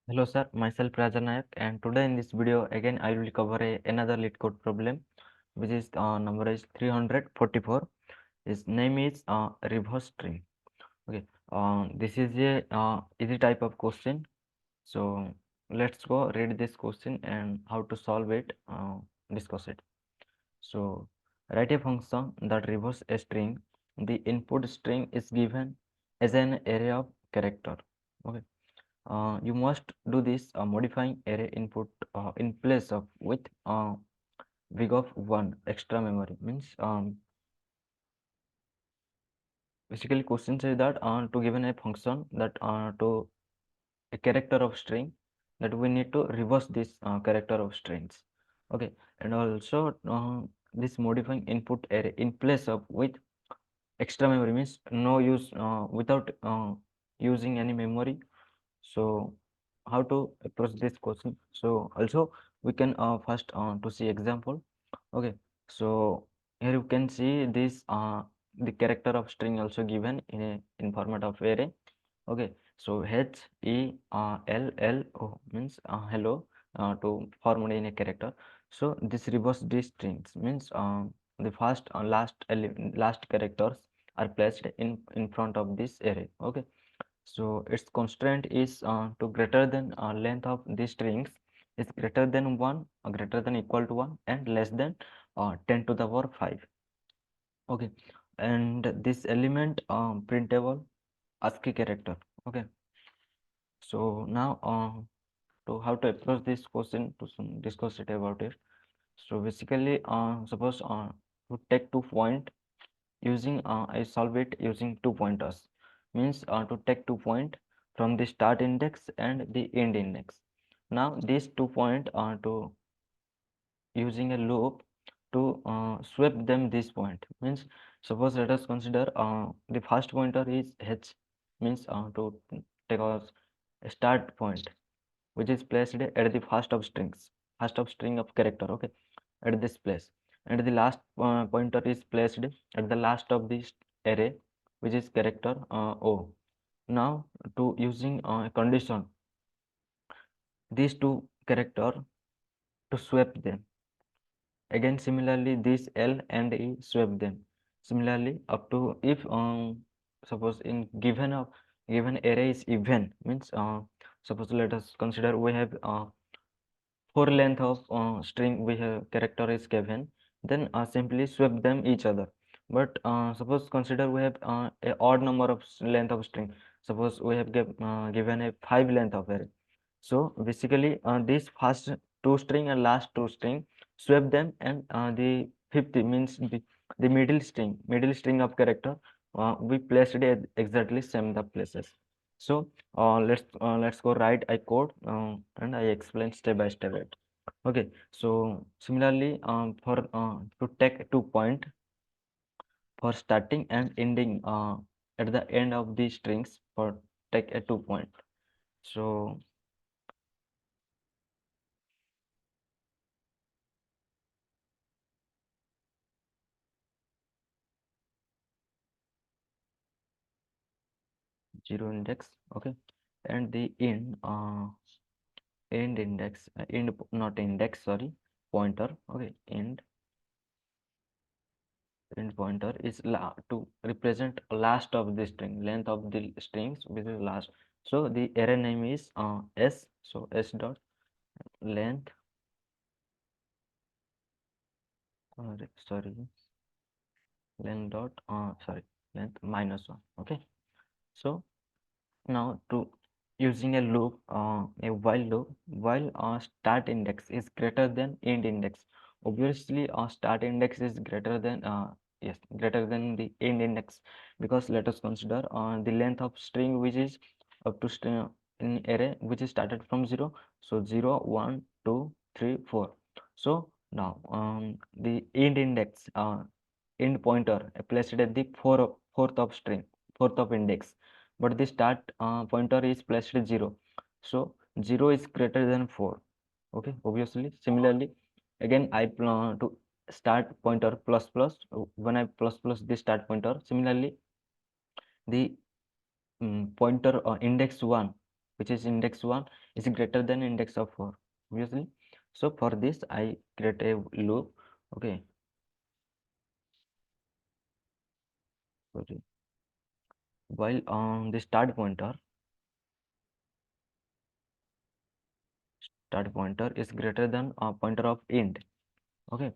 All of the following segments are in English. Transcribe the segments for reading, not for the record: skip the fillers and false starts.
Hello sir, myself Rajan Nayak, and today in this video again I will cover another LeetCode problem, which is number is 344. Its name is reverse string. Okay, this is a easy type of question. So let's go read this question and how to solve it. Discuss it. So write a function that reverse a string. The input string is given as an array of character. Okay. You must do this modifying array input in place of with big of 1 extra memory means basically question says that to given a function that to a character of string that we need to reverse this character of strings. Okay, and also this modifying input array in place of with extra memory means no use without using any memory. So how to approach this question? So also we can first to see example. Okay, so here you can see this the character of string also given in format of array. Okay, so HELLO means hello to format in a character. So this reverse these strings means the first last characters are placed in front of this array. Okay, so its constraint is to greater than length of these strings is greater than 1 or greater than equal to 1 and less than 10 to the power 5. Okay, and this element printable ASCII character. Okay, so now to how to approach this question to discuss it about it. So basically suppose to take 2 point using I solve it using 2 pointers means to take 2 point from the start index and the end index. Now these 2 point to using a loop to swap them this point means suppose let us consider the first pointer is h means to take a start point which is placed at the first of string of character. Okay, at this place, and the last pointer is placed at the last of this array which is character o. Now to using a condition these two character to swap them again, similarly this l and e swap them similarly up to if suppose in given array is even means suppose let us consider we have for length of string we have character is given, then simply swap them each other. But suppose consider we have a odd number of length of string. Suppose we have given a 5 length of array. So basically this first two string and last two string swap them, and the 50 means the middle string of character we placed it at exactly same the places. So let's go write I code and I explain step by step it. Okay, so similarly for to take 2 point for starting and ending at the end of the strings for take a 2 point. So 0 index. Okay, and the end index not index, sorry, pointer. Okay, end pointer is to represent last of the string, length of the strings which is last. So the array name is s, so s dot length, sorry, length dot sorry, length -1. Okay, so now to using a loop, a while loop, while start index is greater than end index. Obviously, start index is greater than yes, greater than the end index, because let us consider the length of string which is up to string in array which is started from 0. So 0, 1, 2, 3, 4. So now the end index end pointer placed at the fourth of string, fourth of index, but the start pointer is placed at 0. So 0 is greater than 4. Okay, obviously similarly again I to start pointer plus plus, when I plus plus the start pointer, similarly the pointer index 1 which is index 1 is greater than index of 4, obviously. So for this I create a loop. Okay, sorry. While on the start pointer is greater than a pointer of int. Okay,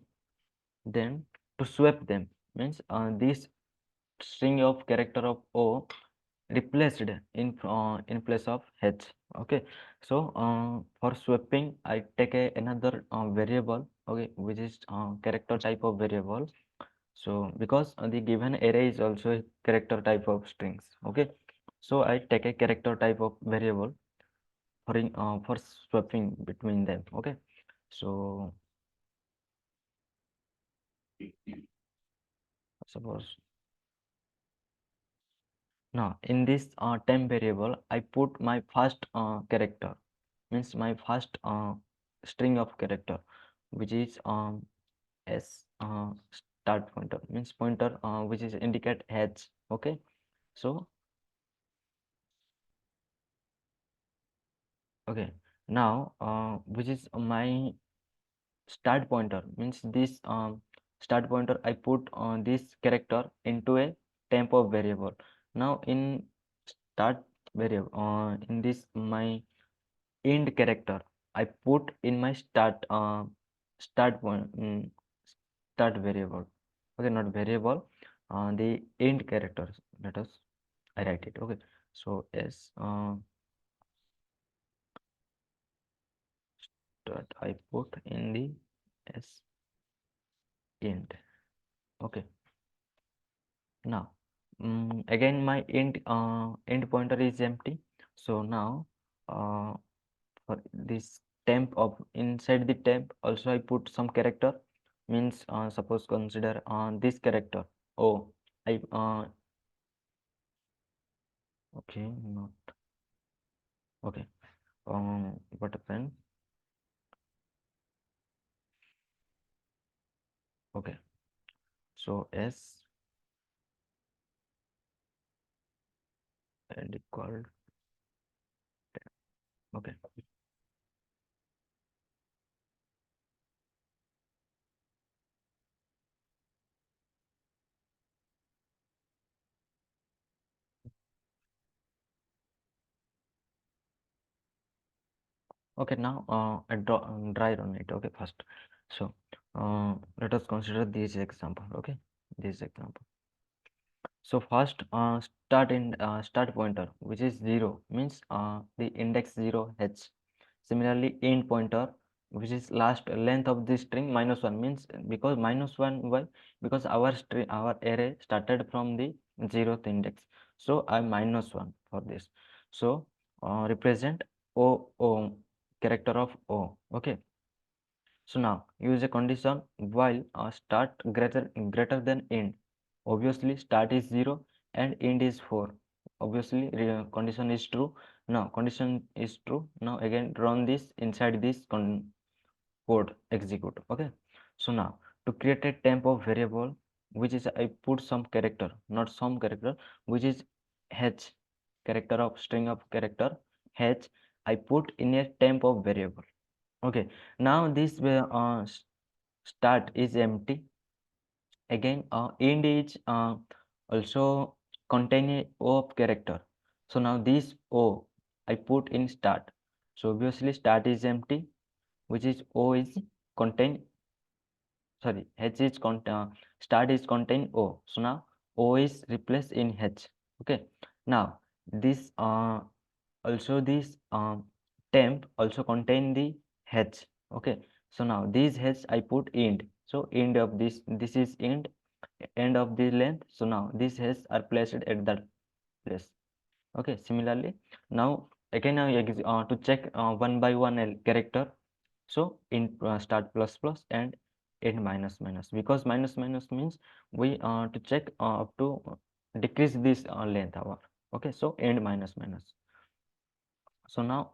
then to swap them means this string of character of O replaced in place of h. Okay, so for swapping I take another variable, okay, which is character type of variable. So because the given array is also a character type of strings. Okay, so I take a character type of variable for swapping between them. Okay, so suppose now in this temp variable I put my first character, means my first string of character, which is s start pointer, means pointer which is indicate h. Okay, so okay, now which is my start pointer, means this start pointer I put this character into a temp of variable. Now in start variable in this my end character I put in my start point start variable. Okay, not variable, the end characters. Let us I write it. Okay, so s start I put in the s end. Okay, now again my end pointer is empty. So now uh, for this temp of inside the temp also I put some character, means suppose consider this character. Oh, I okay, not okay. What happened? Okay, so s and equal. Okay, okay. Now dry run it. Okay, first. So let us consider this example. Okay, this example. So first start pointer which is 0 means the index 0 h. Similarly end pointer which is last length of the string minus 1, means because minus 1, why? Because our array started from the 0th index, so I minus 1 for this. So represent o character of o. Okay, so now use a condition while start greater than end. Obviously start is 0 and end is 4. Obviously condition is true. Now condition is true. Now again run this inside this code execute. Okay, so now to create a temp of variable which is I put some character, not some character, which is h, character of string of character h I put in a temp of variable. Okay, now this start is empty. Again end is also contain a o of character. So now this o I put in start. So obviously start is empty, which is o is contain, sorry, h is start is contain o. So now o is replaced in h. Okay, now this also this temp also contain the h. Okay, so now these h I put end. So end of this is end of the length. So now these h are placed at that place. Okay, similarly now again to check one by one character. So in start plus plus and end minus minus, because minus minus means we to check up to decrease this length our. Okay, so end minus minus. So now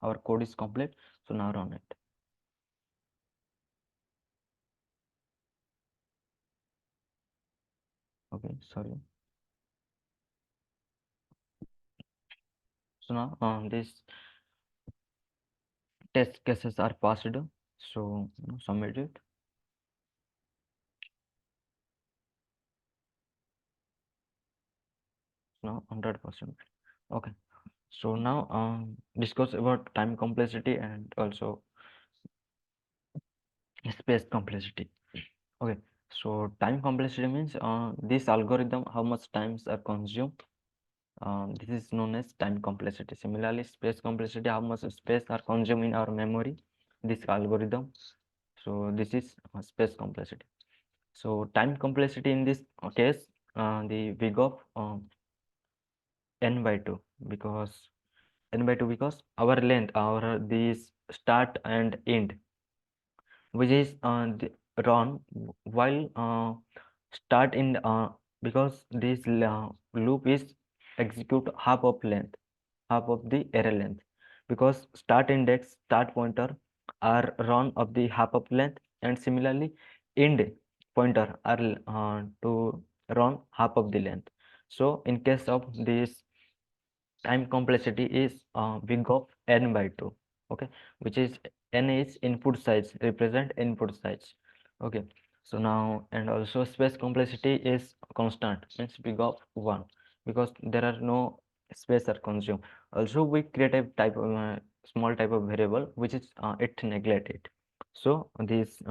our code is complete. So now run it. Okay, sorry. So now these test cases are passed, so submit it. Now 100%. Okay, so now discuss about time complexity and also space complexity. Okay, so time complexity means this algorithm how much times are consumed. This is known as time complexity. Similarly, space complexity, how much space are consumed in our memory, this algorithm. So this is space complexity. So time complexity in this case, the big of n by 2, because n by 2 because our length, our this start and end, which is run while start in because this loop is execute half of the array length, because start index, start pointer are run of the half of length, and similarly end pointer are to run half of the length. So in case of this, time complexity is big of n by 2. Okay, which is n is input size, represent input size. Okay, so now, and also space complexity is constant, means big of 1, because there are no space are consumed. Also we create a type of small type of variable which is it neglect it. So this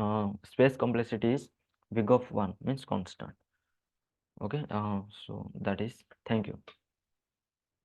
space complexity is big of 1, means constant. Okay, so that is, thank you.